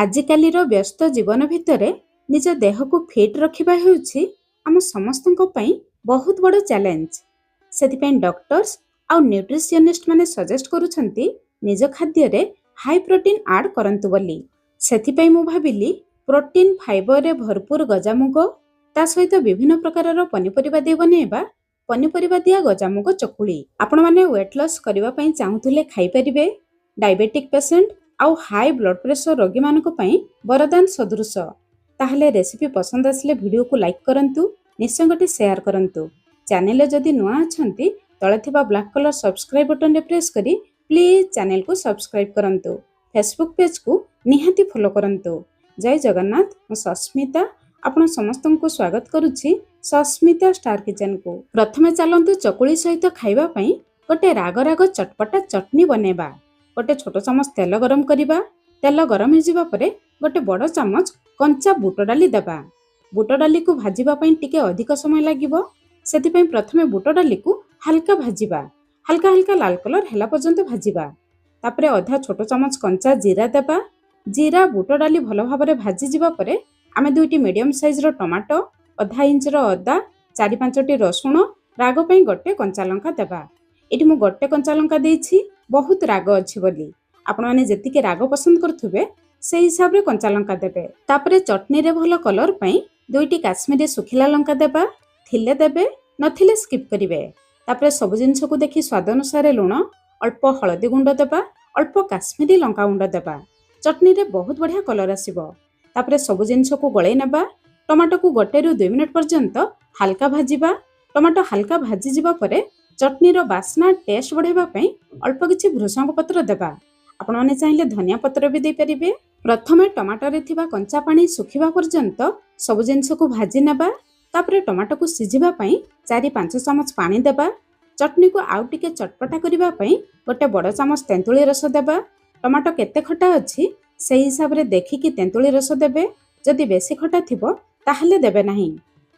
ଆଜିକାଲିର ବ୍ୟସ୍ତ ଜୀବନ ଭିତରେ ନିଜ ଦେହକୁ ଫିଟ୍ ରଖିବା ହେଉଛି ଆମ ସମସ୍ତଙ୍କ ପାଇଁ ବହୁତ ବଡ଼ ଚ୍ୟାଲେଞ୍ଜ। ସେଥିପାଇଁ ଡକ୍ଟର୍ସ ଆଉ ନ୍ୟୁଟ୍ରିସନିଷ୍ଟ ମାନେ ସଜେଷ୍ଟ କରୁଛନ୍ତି ନିଜ ଖାଦ୍ୟରେ ହାଇ ପ୍ରୋଟିନ୍ ଆଡ୍ କରନ୍ତୁ ବୋଲି। ସେଥିପାଇଁ ମୁଁ ଭାବିଲି ପ୍ରୋଟିନ୍ ଫାଇବରରେ ଭରପୁର ଗଜାମୁଗ ତା ସହିତ ବିଭିନ୍ନ ପ୍ରକାରର ପନିପରିବା ଦେଇ ବନେଇବା ପନିପରିବା ଦିଆ ଗଜାମୁଗ ଚକୁଳି। ଆପଣମାନେ ୱେଟ୍ ଲସ୍ କରିବା ପାଇଁ ଚାହୁଁଥିଲେ ଖାଇପାରିବେ। ଡାଇବେଟିକ୍ ପେସେଣ୍ଟ ଆଉ ହାଇ ବ୍ଲଡ୍ ପ୍ରେସର ରୋଗୀମାନଙ୍କ ପାଇଁ ବରଦାନ ସଦୃଶ। ତାହେଲେ ରେସିପି ପସନ୍ଦ ଆସିଲେ ଭିଡ଼ିଓକୁ ଲାଇକ୍ କରନ୍ତୁ, ନିଶ୍ଚୟ ଗୋଟେ ସେୟାର କରନ୍ତୁ। ଚ୍ୟାନେଲରେ ଯଦି ନୂଆ ଅଛନ୍ତି ତଳେ ଥିବା ବ୍ଲାକ୍ କଲର୍ ସବସ୍କ୍ରାଇବ୍ ବଟନରେ ପ୍ରେସ୍ କରି ପ୍ଲିଜ୍ ଚ୍ୟାନେଲକୁ ସବସ୍କ୍ରାଇବ୍ କରନ୍ତୁ। ଫେସବୁକ୍ ପେଜକୁ ନିହାତି ଫଲୋ କରନ୍ତୁ। ଜୟ ଜଗନ୍ନାଥ, ମୁଁ ସସ୍ମିତା ଆପଣ ସମସ୍ତଙ୍କୁ ସ୍ୱାଗତ କରୁଛି ସସ୍ମିତା ଷ୍ଟାର କିଚେନକୁ। ପ୍ରଥମେ ଚାଲନ୍ତୁ ଚକୁଳି ସହିତ ଖାଇବା ପାଇଁ ଗୋଟେ ରାଗ ରାଗ ଚଟପଟା ଚଟନି ବନେଇବା। ଗୋଟେ ଛୋଟ ଚାମଚ ତେଲ ଗରମ କରିବା। ତେଲ ଗରମ ହେଇଯିବା ପରେ ଗୋଟେ ବଡ଼ ଚାମଚ କଞ୍ଚା ବୁଟ ଡାଲି ଦେବା। ବୁଟ ଡାଲିକୁ ଭାଜିବା ପାଇଁ ଟିକେ ଅଧିକ ସମୟ ଲାଗିବ, ସେଥିପାଇଁ ପ୍ରଥମେ ବୁଟ ଡାଲିକୁ ହାଲକା ଭାଜିବା। ହାଲକା ହାଲକା ଲାଲ କଲର ହେଲା ପର୍ଯ୍ୟନ୍ତ ଭାଜିବା। ତାପରେ ଅଧା ଛୋଟ ଚାମଚ କଞ୍ଚା ଜିରା ଦେବା। ଜିରା ବୁଟ ଡାଲି ଭଲ ଭାବରେ ଭାଜିଯିବା ପରେ ଆମେ 2ଟି ମିଡିୟମ ସାଇଜର ଟମାଟୋ, ଅଧା ଇଞ୍ଚର ଅଦା, 4-5ଟି ରସୁଣ, ରାଗ ପାଇଁ ଗୋଟେ କଞ୍ଚା ଲଙ୍କା ଦେବା। ଏଠି ମୁଁ ଗୋଟେ କଞ୍ଚା ଲଙ୍କା ଦେଇଛି, ବହୁତ ରାଗ ଅଛି ବୋଲି। ଆପଣମାନେ ଯେତିକି ରାଗ ପସନ୍ଦ କରୁଥିବେ ସେଇ ହିସାବରେ କଞ୍ଚା ଲଙ୍କା ଦେବେ। ତାପରେ ଚଟନିରେ ଭଲ କଲର ପାଇଁ 2ଟି କାଶ୍ମୀରୀ ଶୁଖିଲା ଲଙ୍କା ଦେବା। ଥିଲେ ଦେବେ, ନଥିଲେ ସ୍କିପ୍ କରିବେ। ତାପରେ ସବୁ ଜିନିଷକୁ ଦେଖି ସ୍ୱାଦ ଅନୁସାରେ ଲୁଣ, ଅଳ୍ପ ହଳଦୀ ଗୁଣ୍ଡ ଦେବା, ଅଳ୍ପ କାଶ୍ମୀରୀ ଲଙ୍କା ଗୁଣ୍ଡ ଦେବା। ଚଟନିରେ ବହୁତ ବଢ଼ିଆ କଲର ଆସିବ। ତାପରେ ସବୁ ଜିନିଷକୁ ଗୋଳେଇ ନେବା। ଟମାଟୋକୁ 1ରୁ 2 ମିନିଟ୍ ପର୍ଯ୍ୟନ୍ତ ହାଲକା ଭାଜିବା। ଟମାଟୋ ହାଲକା ଭାଜିଯିବା ପରେ ଚଟନିର ବାସ୍ନା ଟେଷ୍ଟ ବଢ଼ାଇବା ପାଇଁ ଅଳ୍ପ କିଛି ଭୃଷଙ୍ଗ ପତ୍ର ଦେବା। ଆପଣମାନେ ଚାହିଁଲେ ଧନିଆ ପତ୍ର ବି ଦେଇପାରିବେ। ପ୍ରଥମେ ଟମାଟୋରେ ଥିବା କଞ୍ଚା ପାଣି ଶୁଖିବା ପର୍ଯ୍ୟନ୍ତ ସବୁ ଜିନିଷକୁ ଭାଜି ନେବା। ତାପରେ ଟମାଟୋକୁ ସିଝିବା ପାଇଁ 4-5 ଚାମଚ ପାଣି ଦେବା। ଚଟନିକୁ ଆଉ ଟିକେ ଚଟପଟା କରିବା ପାଇଁ ଗୋଟେ ବଡ଼ ଚାମଚ ତେନ୍ତୁଳି ରସ ଦେବା। ଟମାଟୋ କେତେ ଖଟା ଅଛି ସେହି ହିସାବରେ ଦେଖିକି ତେନ୍ତୁଳି ରସ ଦେବେ। ଯଦି ବେଶୀ ଖଟା ଥିବ ତାହେଲେ ଦେବେ ନାହିଁ।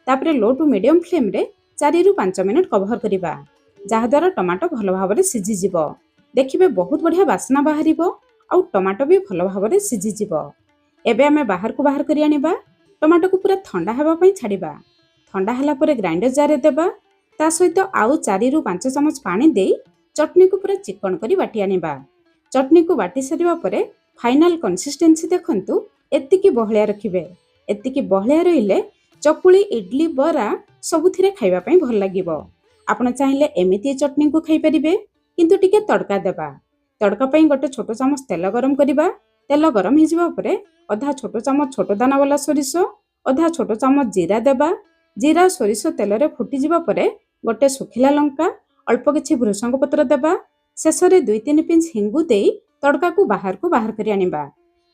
ତାପରେ ଲୋ ଟୁ ମିଡିୟମ ଫ୍ଲେମ୍ରେ 4ରୁ 5 ମିନିଟ୍ କଭର କରିବା, ଯାହାଦ୍ୱାରା ଟମାଟୋ ଭଲ ଭାବରେ ସିଝିଯିବ। ଦେଖିବେ ବହୁତ ବଢ଼ିଆ ବାସ୍ନା ବାହାରିବ ଆଉ ଟମାଟୋ ବି ଭଲ ଭାବରେ ସିଝିଯିବ। ଏବେ ଆମେ ବାହାରକୁ ବାହାର କରି ଆଣିବା। ଟମାଟୋକୁ ପୁରା ଥଣ୍ଡା ହେବା ପାଇଁ ଛାଡ଼ିବା। ଥଣ୍ଡା ହେଲା ପରେ ଗ୍ରାଇଣ୍ଡର ଜାରରେ ଦେବା। ତା ସହିତ ଆଉ 4ରୁ 5 ଚାମଚ ପାଣି ଦେଇ ଚଟନିକୁ ପୁରା ଚିକଣ କରି ବାଟି ଆଣିବା। ଚଟନିକୁ ବାଟି ସାରିବା ପରେ ଫାଇନାଲ କନସିଷ୍ଟେନ୍ସି ଦେଖନ୍ତୁ, ଏତିକି ବହଳିଆ ରଖିବେ। ଏତିକି ବହଳିଆ ରହିଲେ ଚକୁଳି, ଇଡଲି, ବରା ସବୁଥିରେ ଖାଇବା ପାଇଁ ଭଲ ଲାଗିବ। ଆପଣ ଚାହିଁଲେ ଏମିତି ଚଟନିକୁ ଖାଇପାରିବେ, କିନ୍ତୁ ଟିକେ ତଡ଼କା ଦେବା। ତଡ଼କା ପାଇଁ ଗୋଟେ ଛୋଟ ଚାମଚ ତେଲ ଗରମ କରିବା। ତେଲ ଗରମ ହେଇଯିବା ପରେ ଅଧା ଛୋଟ ଚାମଚ ଛୋଟ ଦାନାବାଲା ସୋରିଷ, ଅଧା ଛୋଟ ଚାମଚ ଜିରା ଦେବା। ଜିରା ସୋରିଷ ତେଲରେ ଫୁଟିଯିବା ପରେ ଗୋଟେ ଶୁଖିଲା ଲଙ୍କା, ଅଳ୍ପ କିଛି ଭୃଷଙ୍ଗ ପତ୍ର ଦେବା। ଶେଷରେ 2-3 ପିଞ୍ଚ ହିଙ୍ଗୁ ଦେଇ ତଡ଼କାକୁ ବାହାରକୁ ବାହାର କରି ଆଣିବା।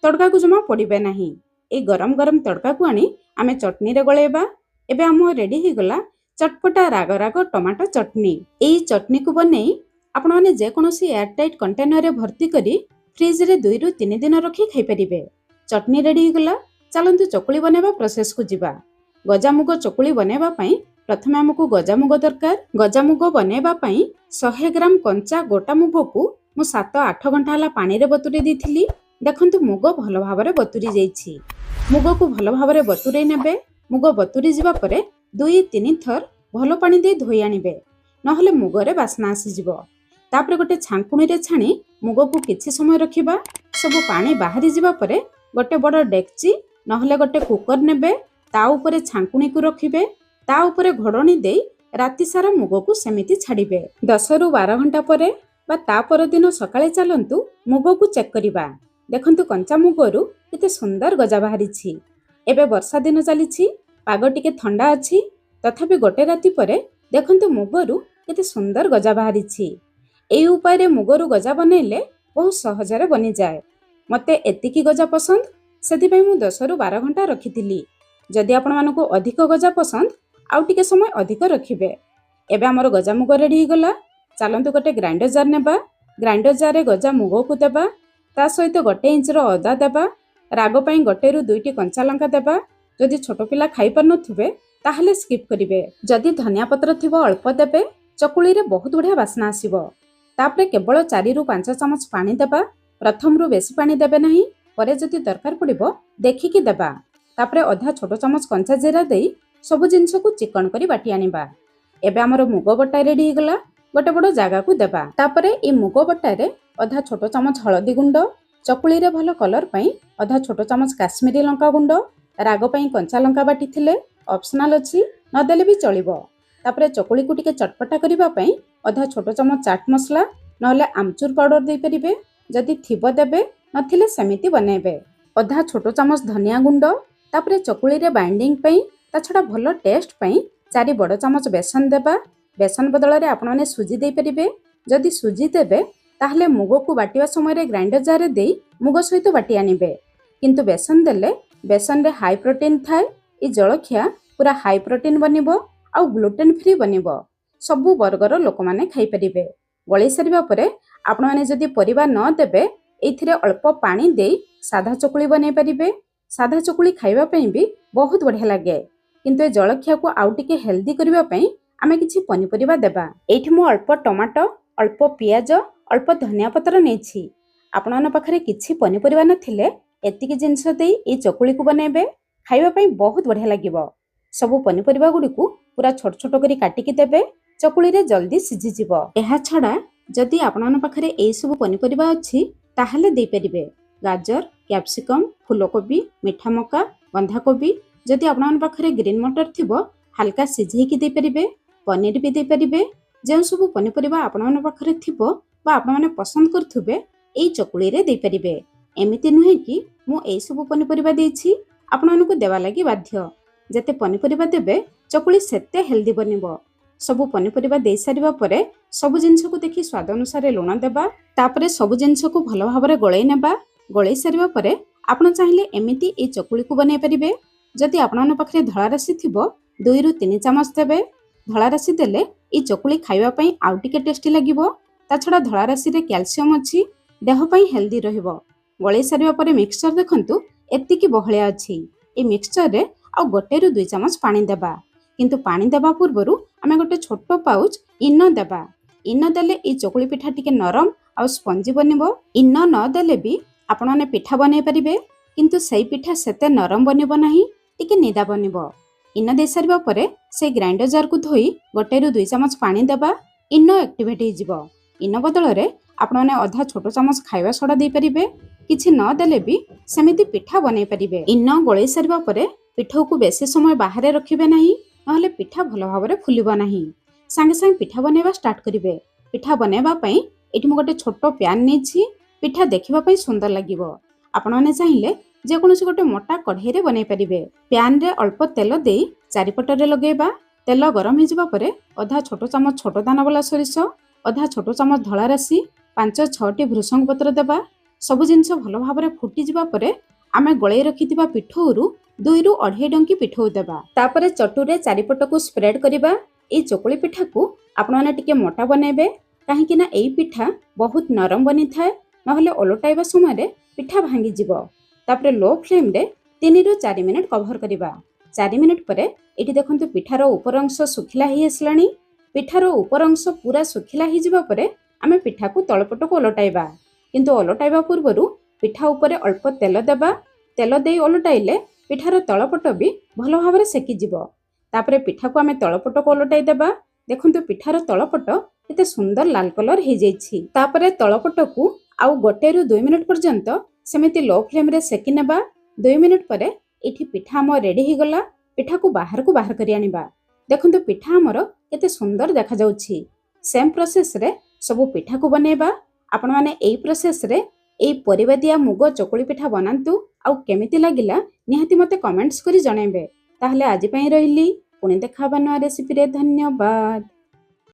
ତଡ଼କାକୁ ଜମା ପୋଡ଼ିବେ ନାହିଁ। ଏଇ ଗରମ ଗରମ ତଡ଼କାକୁ ଆଣି ଆମେ ଚଟନିରେ ଗୋଳେଇବା। ଏବେ ଆମ ରେଡି ହେଇଗଲା ଚଟପଟା ରାଗ ରାଗ ଟମାଟୋ ଚଟନି। ଏଇ ଚଟନିକୁ ବନେଇ ଆପଣମାନେ ଯେକୌଣସି ଏୟାରଟାଇଟ୍ କଣ୍ଟେନରରେ ଭର୍ତ୍ତି କରି ଫ୍ରିଜରେ 2ରୁ 3 ଦିନ ରଖି ଖାଇପାରିବେ। ଚଟନି ରେଡି ହେଇଗଲା। ଚାଲନ୍ତୁ ଚକୁଳି ବନେଇବା ପ୍ରୋସେସକୁ ଯିବା। ଗଜାମୁଗ ଚକୁଳି ବନେଇବା ପାଇଁ ପ୍ରଥମେ ଆମକୁ ଗଜାମୁଗ ଦରକାର। ଗଜାମୁଗ ବନେଇବା ପାଇଁ 100 ଗ୍ରାମ କଞ୍ଚା ଗୋଟା ମୁଗକୁ ମୁଁ 7-8 ଘଣ୍ଟା ହେଲା ପାଣିରେ ବତୁରେଇ ଦେଇଥିଲି। ଦେଖନ୍ତୁ ମୁଗ ଭଲ ଭାବରେ ବତୁରି ଯାଇଛି। ମୁଗକୁ ଭଲ ଭାବରେ ବତୁରେଇ ନେବେ। ମୁଗ ବତୁରି ଯିବା ପରେ 2-3 ଥର ଭଲ ପାଣି ଦେଇ ଧୋଇ ଆଣିବେ, ନହେଲେ ମୁଗରେ ବାସ୍ନା ଆସିଯିବ। ତାପରେ ଗୋଟେ ଛାଙ୍କୁଣିରେ ଛାଣି ମୁଗକୁ କିଛି ସମୟ ରଖିବା। ସବୁ ପାଣି ବାହାରି ଯିବା ପରେ ଗୋଟେ ବଡ଼ ଡେକ୍ଚି ନହେଲେ ଗୋଟେ କୁକର ନେବେ। ତା ଉପରେ ଛାଙ୍କୁଣିକୁ ରଖିବେ। ତା ଉପରେ ଘୋଡ଼ଣୀ ଦେଇ ରାତି ସାରା ମୁଗକୁ ସେମିତି ଛାଡ଼ିବେ। 10ରୁ 12 ଘଣ୍ଟା ପରେ ବା ତା ପରଦିନ ସକାଳେ ଚାଲନ୍ତୁ ମୁଗକୁ ଚେକ୍ କରିବା। ଦେଖନ୍ତୁ କଞ୍ଚା ମୁଗରୁ କେତେ ସୁନ୍ଦର ଗଜା ବାହାରିଛି। ଏବେ ବର୍ଷା ଦିନ ଚାଲିଛି, ପାଗ ଟିକେ ଥଣ୍ଡା ଅଛି, ତଥାପି ଗୋଟେ ରାତି ପରେ ଦେଖନ୍ତୁ ମୁଗରୁ କେତେ ସୁନ୍ଦର ଗଜା ବାହାରିଛି। ଏହି ଉପାୟରେ ମୁଗରୁ ଗଜା ବନେଇଲେ ବହୁତ ସହଜରେ ବନିଯାଏ। ମୋତେ ଏତିକି ଗଜା ପସନ୍ଦ, ସେଥିପାଇଁ ମୁଁ 10ରୁ 12 ଘଣ୍ଟା ରଖିଥିଲି। ଯଦି ଆପଣମାନଙ୍କୁ ଅଧିକ ଗଜା ପସନ୍ଦ ଆଉ ଟିକେ ସମୟ ଅଧିକ ରଖିବେ। ଏବେ ଆମର ଗଜା ମୁଗ ରେଡି ହେଇଗଲା। ଚାଲନ୍ତୁ ଗୋଟେ ଗ୍ରାଇଣ୍ଡର ଜାର ନେବା। ଗ୍ରାଇଣ୍ଡର ଜାରରେ ଗଜା ମୁଗକୁ ଦେବା। ତା ସହିତ 1 ଇଞ୍ଚର ଅଦା ଦେବା। ରାଗ ପାଇଁ 1ରୁ 2ଟି କଞ୍ଚା ଲଙ୍କା ଦେବା। ଯଦି ଛୋଟ ପିଲା ଖାଇପାରୁନଥିବେ ତାହେଲେ ସ୍କିପ୍ କରିବେ। ଯଦି ଧନିଆ ପତ୍ର ଥିବ ଅଳ୍ପ ଦେବେ। ଚକୁଳିରେ ବହୁତ ବଢ଼ିଆ ବାସ୍ନା ଆସିବ। ତାପରେ କେବଳ 4ରୁ 5 ଚାମଚ ପାଣି ଦେବା। ପ୍ରଥମରୁ ବେଶୀ ପାଣି ଦେବେ ନାହିଁ, ପରେ ଯଦି ଦରକାର ପଡ଼ିବ ଦେଖିକି ଦେବା। ତାପରେ ଅଧା ଛୋଟ ଚାମଚ କଞ୍ଚା ଜିରା ଦେଇ ସବୁ ଜିନିଷକୁ ଚିକଣ କରି ବାଟି ଆଣିବା। ଏବେ ଆମର ମୁଗ ବଟା ରେଡି ହେଇଗଲା। ଗୋଟେ ବଡ଼ ଜାଗାକୁ ଦେବା। ତାପରେ এই ମୁଗ ବଟାରେ ଅଧା ଛୋଟ ଚାମଚ ହଳଦୀ ଗୁଣ୍ଡ, ଚକୁଳିରେ ଭଲ କଲର ପାଇଁ ଅଧା ଛୋଟ ଚାମଚ କାଶ୍ମୀରୀ ଲଙ୍କା ଗୁଣ୍ଡ, ରାଗ ପାଇଁ କଞ୍ଚା ଲଙ୍କା ବାଟିଥିଲେ, ଅପସନାଲ ଅଛି, ନଦେଲେ ବି ଚଳିବ। ତାପରେ ଚକୁଳିକୁ ଟିକେ ଚଟପଟା କରିବା ପାଇଁ ଅଧା ଛୋଟ ଚାମଚ ଚାଟ ମସଲା ନହେଲେ আমচୁର ପାଉଡର ଦେଇପାରିବେ। ଯଦି ଥିବ ଦେବେ, ନଥିଲେ ସେମିତି ବନେଇବେ। ଅଧା ଛୋଟ ଚାମଚ ଧନିଆ ଗୁଣ୍ଡ, ତାପରେ ଚକୁଳିରେ ବାଇଣ୍ଡିଂ ପାଇଁ ତା ଛଡ଼ା ଭଲ ଟେଷ୍ଟ ପାଇଁ 4 ବଡ଼ ଚାମଚ ବେସନ ଦେବା। ବେସନ ବଦଳରେ ଆପଣମାନେ ସୁଜି ଦେଇପାରିବେ। ଯଦି ସୁଜି ଦେବେ ତାହେଲେ ମୁଗକୁ ବାଟିବା ସମୟରେ ଗ୍ରାଇଣ୍ଡର ଜାରରେ ଦେଇ ମୁଗ ସହିତ ବାଟି ଆଣିବେ। କିନ୍ତୁ ବେସନ ଦେଲେ ବେସନରେ ହାଇ ପ୍ରୋଟିନ୍ ଥାଏ। ଏ ଜଳଖିଆ ପୁରା ହାଇ ପ୍ରୋଟିନ୍ ବନିବ ଆଉ ଗ୍ଲୁଟେନ୍ ଫ୍ରି ବନିବ। ସବୁ ବର୍ଗର ଲୋକମାନେ ଖାଇପାରିବେ। ଗଳେଇ ସାରିବା ପରେ ଆପଣମାନେ ଯଦି ପରିବା ନ ଦେବେ ଏଇଥିରେ ଅଳ୍ପ ପାଣି ଦେଇ ସାଧା ଚକୁଳି ବନେଇ ପାରିବେ। ସାଧା ଚକୁଳି ଖାଇବା ପାଇଁ ବି ବହୁତ ବଢ଼ିଆ ଲାଗେ। କିନ୍ତୁ ଏ ଜଳଖିଆକୁ ଆଉ ଟିକେ ହେଲ୍ଦି କରିବା ପାଇଁ ଆମେ କିଛି ପନିପରିବା ଦେବା। ଏଇଠି ମୁଁ ଅଳ୍ପ ଟମାଟୋ, ଅଳ୍ପ ପିଆଜ, ଅଳ୍ପ ଧନିଆ ପତ୍ର ନେଇଛି। ଆପଣମାନଙ୍କ ପାଖରେ କିଛି ପନିପରିବା ନଥିଲେ ଏତିକି ଜିନିଷ ଦେଇ এই ଚକୁଳିକୁ ବନେଇବେ। ଖାଇବା ପାଇଁ ବହୁତ ବଢ଼ିଆ ଲାଗିବ। ସବୁ ପନିପରିବା ଗୁଡ଼ିକୁ ପୁରା ଛୋଟ ଛୋଟ କରି କାଟିକି ଦେବେ। ଚକୁଳିରେ ଜଲ୍ଦି ସିଝିଯିବ। ଏହା ଛଡ଼ା ଯଦି ଆପଣମାନଙ୍କ ପାଖରେ ଏଇ ସବୁ ପନିପରିବା ଅଛି ତାହେଲେ ଦେଇପାରିବେ। ଗାଜର, କ୍ୟାପ୍ସିକମ୍, ଫୁଲକୋବି, ମିଠା ମକା, ବନ୍ଧାକୋବି। ଯଦି ଆପଣମାନଙ୍କ ପାଖରେ ଗ୍ରୀନ୍ ମଟର ଥିବ ହାଲକା ସିଝେଇକି ଦେଇପାରିବେ। ପନିର ବି ଦେଇପାରିବେ। ଯେଉଁ ସବୁ ପନିପରିବା ଆପଣମାନଙ୍କ ପାଖରେ ଥିବ ବା ଆପଣମାନେ ପସନ୍ଦ କରୁଥିବେ ଏଇ ଚକୁଳିରେ ଦେଇପାରିବେ। ଏମିତି ନୁହେଁ କି ମୁଁ ଏଇ ସବୁ ପନିପରିବା ଦେଇଛି, ଆପଣମାନଙ୍କୁ ଦେବା ଲାଗି ବାଧ୍ୟ। ଯେତେ ପନିପରିବା ଦେବେ ଚକୁଳି ସେତେ ହେଲ୍ଦି ବନିବ। ସବୁ ପନିପରିବା ଦେଇ ସାରିବା ପରେ ସବୁ ଜିନିଷକୁ ଦେଖି ସ୍ୱାଦ ଅନୁସାରେ ଲୁଣ ଦେବା। ତାପରେ ସବୁ ଜିନିଷକୁ ଭଲ ଭାବରେ ଗୋଳେଇ ନେବା। ଗୋଳେଇ ସାରିବା ପରେ ଆପଣ ଚାହିଁଲେ ଏମିତି এই ଚକୁଳିକୁ ବନେଇ ପାରିବେ। ଯଦି ଆପଣମାନଙ୍କ ପାଖରେ ଧଳା ରାଶି ଥିବ 2 ରୁ 3 ଚାମଚ ଦେବେ। ଧଳା ରାଶି ଦେଲେ এই ଚକୁଳି ଖାଇବା ପାଇଁ ଆଉ ଟିକେ ଟେଷ୍ଟି ଲାଗିବ। ତା ଛଡ଼ା ଧଳା ରାଶିରେ କ୍ୟାଲସିୟମ ଅଛି, ଦେହ ପାଇଁ ହେଲ୍ଦି ରହିବ। ଗୋଳେଇ ସାରିବା ପରେ ମିକ୍ସଚର ଦେଖନ୍ତୁ ଏତିକି ବହଳିଆ ଅଛି। এই ମିକ୍ସଚରରେ ଆଉ 1 ରୁ 2 ଚାମଚ ପାଣି ଦେବା। କିନ୍ତୁ ପାଣି ଦେବା ପୂର୍ବରୁ ଆମେ ଗୋଟେ ଛୋଟ ପାଉଚ ଇନୋ ଦେବା। ଇନୋ ଦେଲେ এই ଚକୁଳି ପିଠା ଟିକେ ନରମ ଆଉ ସ୍ପଞ୍ଜି ବନିବ। ଇନୋ ନ ଦେଲେ ବି ଆପଣମାନେ ପିଠା ବନେଇ ପାରିବେ, କିନ୍ତୁ ସେଇ ପିଠା ସେତେ ନରମ ବନିବ ନାହିଁ, ଟିକେ ନିଦା ବନିବ। ଇନୋ ଦେଇ ସାରିବା ପରେ ସେଇ ଗ୍ରାଇଣ୍ଡର ଜାରକୁ ଧୋଇ 1 ରୁ 2 ଚାମଚ ପାଣି ଦେବା। ଇନୋ ଆକ୍ଟିଭେଟ ହେଇଯିବ। ଇନୋ ବଦଳରେ ଆପଣମାନେ ଅଧା ଛୋଟ ଚାମଚ ଖାଇବା ସୋଡ଼ା ଦେଇପାରିବେ। କିଛି ନ ଦେଲେ ବି ସେମିତି ପିଠା ବନେଇ ପାରିବେ। ଇନୋ ଗୋଳେଇ ସାରିବା ପରେ ପିଠାକୁ ବେଶୀ ସମୟ ବାହାରେ ରଖିବେ ନାହିଁ, ନହେଲେ ପିଠା ଭଲ ଭାବରେ ଫୁଲିବ ନାହିଁ। ସାଙ୍ଗେ ସାଙ୍ଗେ ପିଠା ବନେଇବା ଷ୍ଟାର୍ଟ କରିବେ। ପିଠା ବନେଇବା ପାଇଁ ଏଠି ମୁଁ ଗୋଟେ ଛୋଟ ପ୍ୟାନ୍ ନେଇଛି। ପିଠା ଦେଖିବା ପାଇଁ ସୁନ୍ଦର ଲାଗିବ। ଆପଣମାନେ ଚାହିଁଲେ ଯେକୌଣସି ଗୋଟେ ମୋଟା କଢ଼େଇରେ ବନେଇ ପାରିବେ। ପ୍ୟାନ୍ରେ ଅଳ୍ପ ତେଲ ଦେଇ ଚାରିପଟରେ ଲଗେଇବା। ତେଲ ଗରମ ହେଇଯିବା ପରେ ଅଧା ଛୋଟ ଚାମଚ ଛୋଟ ଦାନାବାଲା ସୋରିଷ, ଅଧା ଛୋଟ ଚାମଚ ଧଳା ରାଶି, 5-6ଟି ଭୃଷଙ୍ଗ ପତ୍ର ଦେବା। ସବୁ ଜିନିଷ ଭଲ ଭାବରେ ଫୁଟିଯିବା ପରେ ଆମେ ଗୋଳେଇ ରଖିଥିବା ପିଠଉରୁ 2 ରୁ 2.5 ଡଙ୍କି ପିଠଉ ଦେବା। ତାପରେ ଚଟୁରେ ଚାରିପଟକୁ ସ୍ପ୍ରେଡ୍ କରିବା। এই ଚକୁଳି ପିଠାକୁ ଆପଣମାନେ ଟିକେ ମୋଟା ବନେଇବେ, କାହିଁକି ନା ଏଇ ପିଠା ବହୁତ ନରମ ବନିଥାଏ। ନହେଲେ ଓଲଟାଇବା ସମୟରେ ପିଠା ଭାଙ୍ଗିଯିବ। ତାପରେ ଲୋ ଫ୍ଲେମ୍ରେ 3 ରୁ 4 ମିନିଟ୍ କଭର କରିବା। 4 ମିନିଟ୍ ପରେ ଏଠି ଦେଖନ୍ତୁ ପିଠାର ଉପର ଅଂଶ ଶୁଖିଲା ହେଇ ଆସିଲାଣି। ପିଠାର ଉପର ଅଂଶ ପୁରା ଶୁଖିଲା ହେଇଯିବା ପରେ ଆମେ ପିଠାକୁ ତଳପଟକୁ ଓଲଟାଇବା। କିନ୍ତୁ ଓଲଟାଇବା ପୂର୍ବରୁ ପିଠା ଉପରେ ଅଳ୍ପ ତେଲ ଦେବା। ତେଲ ଦେଇ ଓଲଟାଇଲେ ପିଠାର ତଳପଟ ବି ଭଲ ଭାବରେ ସେକିଯିବ। ତାପରେ ପିଠାକୁ ଆମେ ତଳପଟକୁ ଓଲଟାଇ ଦେବା। ଦେଖନ୍ତୁ ପିଠାର ତଳପଟ କେତେ ସୁନ୍ଦର ଲାଲ କଲର ହେଇଯାଇଛି। ତାପରେ ତଳପଟକୁ ଆଉ 1 ରୁ 2 ମିନିଟ୍ ପର୍ଯ୍ୟନ୍ତ ସେମିତି ଲୋ ଫ୍ଲେମ୍ରେ ସେକି ନେବା। 2 ମିନିଟ୍ ପରେ ଏଠି ପିଠା ଆମ ରେଡି ହେଇଗଲା। ପିଠାକୁ ବାହାରକୁ ବାହାର କରି ଆଣିବା। ଦେଖନ୍ତୁ ପିଠା ଆମର କେତେ ସୁନ୍ଦର ଦେଖାଯାଉଛି। ସେମ୍ ପ୍ରୋସେସରେ ସବୁ ପିଠାକୁ ବନେଇବା। ଆପଣମାନେ ଏଇ ପ୍ରୋସେସରେ ଏଇ ପରିବା ଦିଆ ମୁଗ ଚକୁଳି ପିଠା ବନାନ୍ତୁ। ଆଉ କେମିତି ଲାଗିଲା ନିହାତି ମୋତେ କମେଣ୍ଟସ୍ କରି ଜଣାଇବେ। ତାହେଲେ ଆଜି ପାଇଁ ରହିଲି। ପୁଣି ଦେଖା ହେବା ନୂଆ ରେସିପିରେ। ଧନ୍ୟବାଦ।